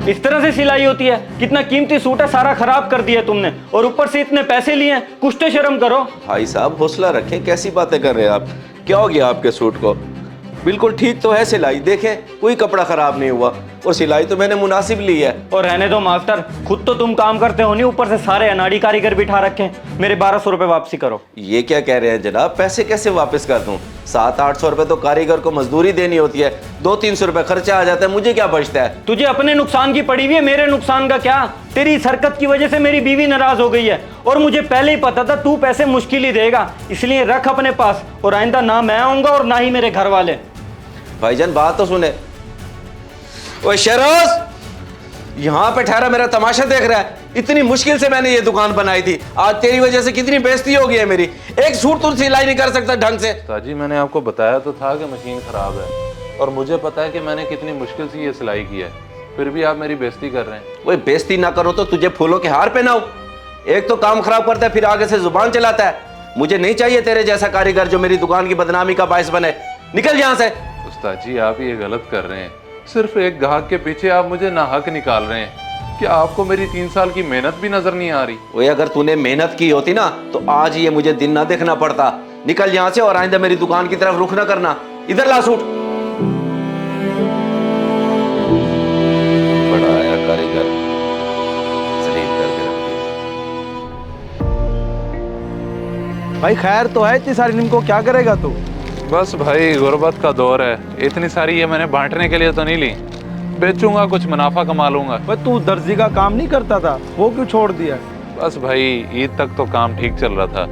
इस तरह से सिलाई होती है? कितना कीमती सूट है, सारा खराब कर दिया तुमने, और ऊपर से इतने पैसे लिए हैं। कुछ तो शर्म करो। भाई साहब हौसला रखें, कैसी बातें कर रहे हैं आप? क्या हो गया आपके सूट को? बिल्कुल ठीक तो है सिलाई, देखें कोई कपड़ा खराब नहीं हुआ, और सिलाई तो मैंने मुनासिब ली है। और रहने दो मास्टर, खुद तो तुम काम करते हो नहीं, ऊपर से सारे अनाड़ी कारीगर बिठा रखे हैं। मेरे 1200 रुपए वापसी करो। ये क्या कह रहे हैं जनाब, पैसे कैसे वापस कर दूं? 700-800 रुपए तो कारीगर को मजदूरी देनी होती है, 200-300 रुपए खर्चा आ जाता है, मुझे क्या बचता है? तुझे अपने नुकसान की पड़ी हुई है, मेरे नुकसान का क्या? तेरी इस हरकत की वजह से मेरी बीवी नाराज हो गई है, और मुझे पहले ही पता था तू पैसे मुश्किल ही देगा, इसलिए रख अपने पास, और आइंदा ना मैं आऊंगा और ना ही मेरे घर वाले। भाईजान बात तो सुने। ओए शहरोज, यहाँ पे ठहरा मेरा तमाशा देख रहा है? इतनी मुश्किल से मैंने ये दुकान बनाई थी, आज तेरी वजह से कितनी बेइज्जती हो गई है मेरी। एक सूट तू सिलाई नहीं कर सकता ढंग से। ताजी मैंने आपको बताया तो था कि मशीन खराब है, और मुझे पता है कि मैंने कितनी मुश्किल से ये सिलाई की है, फिर भी आप मेरी बेइज्जती कर रहे हैं। वो बेइज्जती ना करो तो तुझे फूलों के हार पहनाऊं? एक तो काम खराब करता है, फिर आगे से जुबान चलाता है। मुझे नहीं चाहिए तेरे जैसा कारीगर जो मेरी दुकान की बदनामी का बायस बने। निकल यहाँ से। उस्ताद जी आप ये गलत कर रहे हैं, सिर्फ एक ग्राहक के पीछे आप मुझे नाहक निकाल रहे हैं। क्या आपको मेरी 3 साल की मेहनत भी नजर नहीं आ रही? ओए अगर तूने मेहनत की होती ना तो आज ये मुझे दिन ना देखना पड़ता। निकल यहाँ से, और आइंदा मेरी दुकान की तरफ रुख ना करना। इधर ला सूट। बड़ा आया कारीगर, सलीम करके रख दिया। भाई खैर तो है, इतनी सारी नीम को क्या करेगा तू? बस भाई गुर्बत का दौर है, इतनी सारी ये मैंने बांटने के लिए तो नहीं ली, बेचूंगा, कुछ मुनाफा कमा लूंगा। भाई तू दर्जी का काम नहीं करता था, वो क्यों छोड़ दिया? बस भाई ईद तक तो काम ठीक चल रहा था,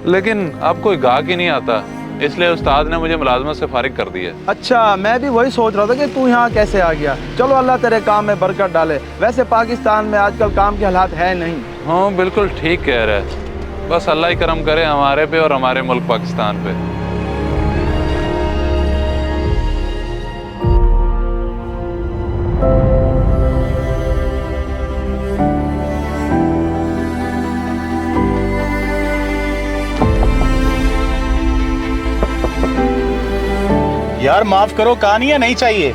लेकिन अब कोई गाहक ही नहीं आता, इसलिए उस्ताद ने मुझे मुलाजमत से फारिग कर दिया। अच्छा, मैं भी वही सोच रहा था कि तू यहाँ कैसे आ गया। चलो अल्लाह तेरे काम में बरकत डाले। वैसे पाकिस्तान में आजकल काम के हालात है नहीं। हाँ बिल्कुल ठीक कह रहे हैं, बस अल्लाह ही करम करे हमारे पे और हमारे मुल्क पाकिस्तान पे। यार माफ करो, कहानियां नहीं चाहिए।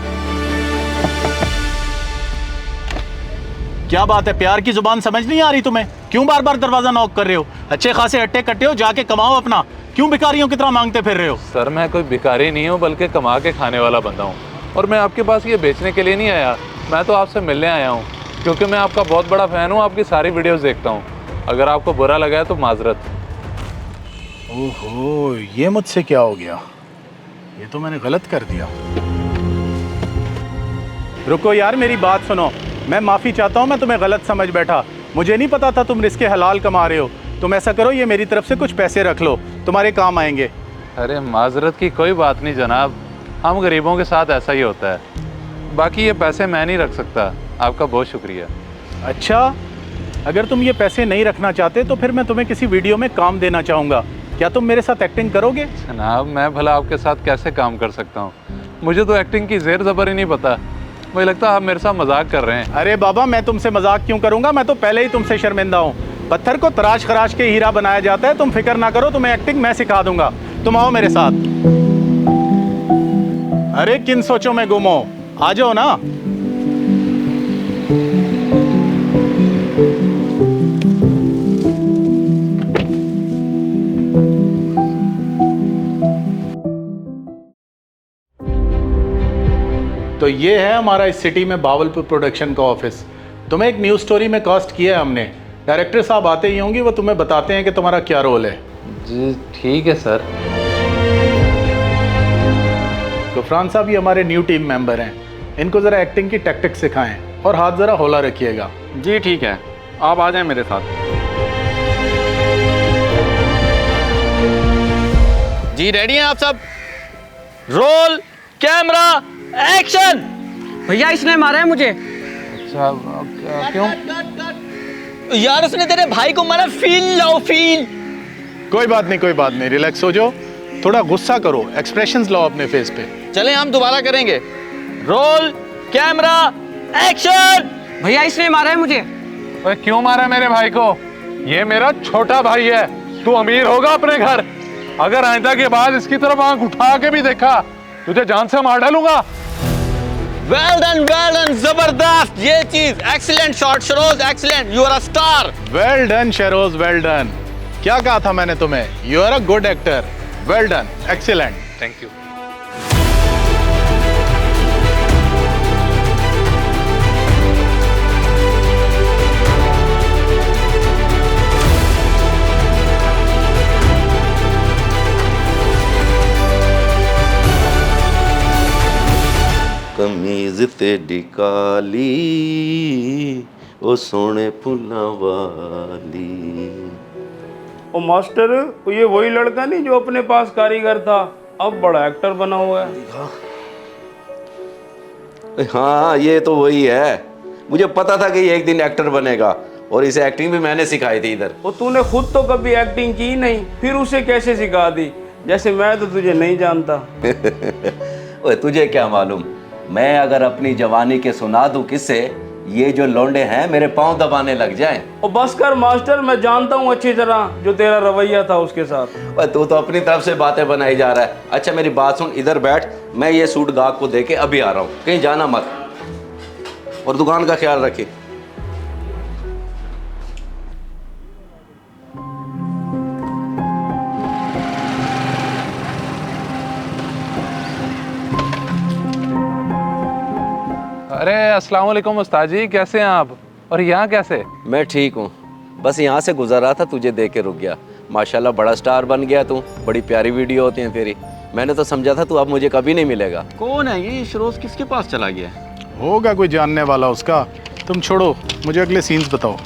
क्या बात है, प्यार की जुबान समझ नहीं आ रही तुम्हें? क्यों बार बार दरवाजा नॉक कर रहे हो? अच्छे खासे अट्टे कट्टे हो, जाके कमाओ अपना, क्यों भिखारियों की तरह मांगते फिर रहे हो? सर मैं कोई भिखारी नहीं हूँ, बल्कि कमा के खाने वाला बंदा हूँ, और मैं आपके पास ये बेचने के लिए नहीं आया, मैं तो आपसे मिलने आया हूँ, क्योंकि मैं आपका बहुत बड़ा फ़ैन हूँ, आपकी सारी वीडियोस देखता हूँ। अगर आपको बुरा लगा है तो माजरत। ओहो, ये मुझसे क्या हो गया? ये तो मैंने गलत कर दिया। रुको यार, मेरी बात सुनो। मैं माफ़ी चाहता हूँ, मैं तुम्हें गलत समझ बैठा। मुझे नहीं पता था तुम रिस्के हलाल कमा रहे हो। तुम ऐसा करो, ये मेरी तरफ से कुछ पैसे रख लो, तुम्हारे काम आएंगे। अरे माजरत की कोई बात नहीं जनाब, हम गरीबों के साथ ऐसा ही होता है। बाकी ये पैसे मैं नहीं रख सकता, आपका बहुत शुक्रिया। अच्छा, अगर तुम ये पैसे नहीं रखना चाहते तो फिर मैं तुम्हें किसी वीडियो में काम देना चाहूँगा। क्या तुम मेरे साथ एक्टिंग करोगे? जनाब मैं भला आपके साथ कैसे काम कर सकता हूँ? मुझे तो एक्टिंग की ज़ेर ज़बर ही नहीं पता, मुझे लगता है आप मेरे साथ मजाक कर रहे हैं। अरे बाबा, मैं तुमसे मजाक क्यों करूँगा? मैं तो पहले ही तुमसे शर्मिंदा हूँ। पत्थर को तराश खराश के हीरा बनाया जाता है। तुम फिक्र ना करो, तुम्हें एक्टिंग मैं सिखा दूंगा। तुम आओ मेरे साथ। अरे किन सोचों में गुम हो, आ जाओ ना। तो ये है हमारा इस सिटी में बावलपुर प्रोडक्शन का ऑफिस। तुम्हें एक न्यूज़ स्टोरी में कास्ट किया है हमने। डायरेक्टर साहब आते ही होंगे, वो तुम्हें बताते हैं कि तुम्हारा क्या रोल है। जी ठीक है सर। गुफरान साहब ये हमारे न्यू टीम मेंबर हैं, इनको ज़रा एक्टिंग की टैक्टिक्स सिखाएं और हाथ ज़रा हौला रखिएगा। जी ठीक है, आप आ जाएं मेरे साथ। जी रेडी हैं आप सब? Roll camera action. भैया इसने मारा है मुझे। अच्छा क्यों? यार उसने तेरे भाई को मारा, फील लाओ फील। कोई बात नहीं, कोई बात नहीं, रिलैक्स हो जाओ, थोड़ा गुस्सा करो, एक्सप्रेशंस लाओ अपने फेस पे। चलें हम दोबारा करेंगे। Roll camera action. भैया इसने मारा है मुझे। ओए क्यों मारा मेरे भाई को? ये मेरा छोटा भाई है, तू अमीर होगा अपने घर, अगर आइंदा के बाद इसकी तरफ आंख उठा के भी देखा तुझे जान से मार डालूंगा। वेल डन जबरदस्त ये चीज excellent shot Sharoz excellent you are a star well done Shahroz well done. क्या कहा था मैंने तुम्हें? You are a good actor. Well done excellent. Thank you. कमीज तेरी काली ओ सोने फुल्लां वाली। ओ मास्टर, ये वही लड़का नहीं जो अपने पास कारीगर था, अब बड़ा एक्टर बना हुआ है। हाँ ये तो वही है, मुझे पता था कि ये एक दिन एक्टर बनेगा और इसे एक्टिंग भी मैंने सिखाई थी इधर। और तूने खुद तो कभी एक्टिंग की नहीं, फिर उसे कैसे सिखा दी? जैसे मैं तो तुझे नहीं जानता। ओए तुझे क्या मालूम, मैं अगर अपनी जवानी के सुना दूं किससे, ये जो लौंडे हैं मेरे पांव दबाने लग जाएं। और बस कर मास्टर, मैं जानता हूँ अच्छी तरह जो तेरा रवैया था उसके साथ। ओए तू तो अपनी तरफ से बातें बनाई जा रहा है। अच्छा मेरी बात सुन, इधर बैठ, मैं ये सूट गाहक को देके अभी आ रहा हूँ, कहीं जाना मत और दुकान का ख्याल रखिए। अरे अस्सलाम वालेकुम उस्ताद जी, कैसे हैं आप? और यहाँ कैसे? मैं ठीक हूँ, बस यहाँ से गुजर रहा था, तुझे देख के रुक गया। माशाल्लाह बड़ा स्टार बन गया तू, बड़ी प्यारी वीडियो होती है तेरी। मैंने तो समझा था तू अब मुझे कभी नहीं मिलेगा। कौन है ये शरोज, किसके पास चला गया? होगा कोई जानने वाला उसका। तुम छोड़ो, मुझे अगले सीन्स बताओ।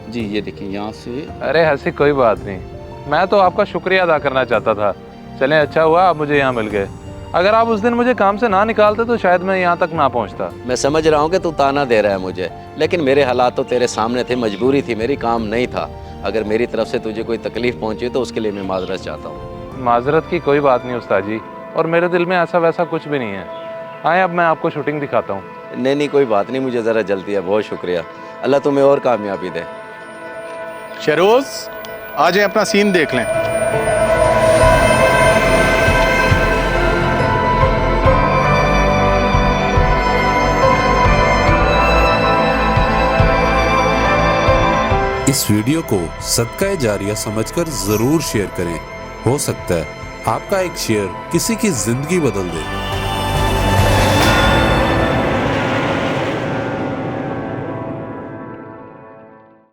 जी ये देखिए यहाँ से। अरे ऐसी कोई बात नहीं, मैं तो आपका शुक्रिया अदा करना चाहता था। चलें अच्छा हुआ आप मुझे यहाँ मिल गए। अगर आप उस दिन मुझे काम से ना निकालते तो शायद मैं यहाँ तक ना पहुँचता। मैं समझ रहा हूँ कि तू ताना दे रहा है मुझे, लेकिन मेरे हालात तो तेरे सामने थे, मजबूरी थी मेरी, काम नहीं था। अगर मेरी तरफ से तुझे कोई तकलीफ पहुँची तो उसके लिए मैं माजरत चाहता हूँ। माजरत की कोई बात नहीं उस्ताद जी, और मेरे दिल में ऐसा वैसा कुछ भी नहीं है। आए अब मैं आपको शूटिंग दिखाता हूँ। नहीं कोई बात नहीं, मुझे ज़रा जल्दी है, बहुत शुक्रिया। अल्लाह तुम्हें और कामयाबी दे। शहरोज आ जाए, अपना सीन देख लें। इस वीडियो को सदका जारिया समझकर जरूर शेयर करें। हो सकता है आपका एक शेयर किसी की जिंदगी बदल दे।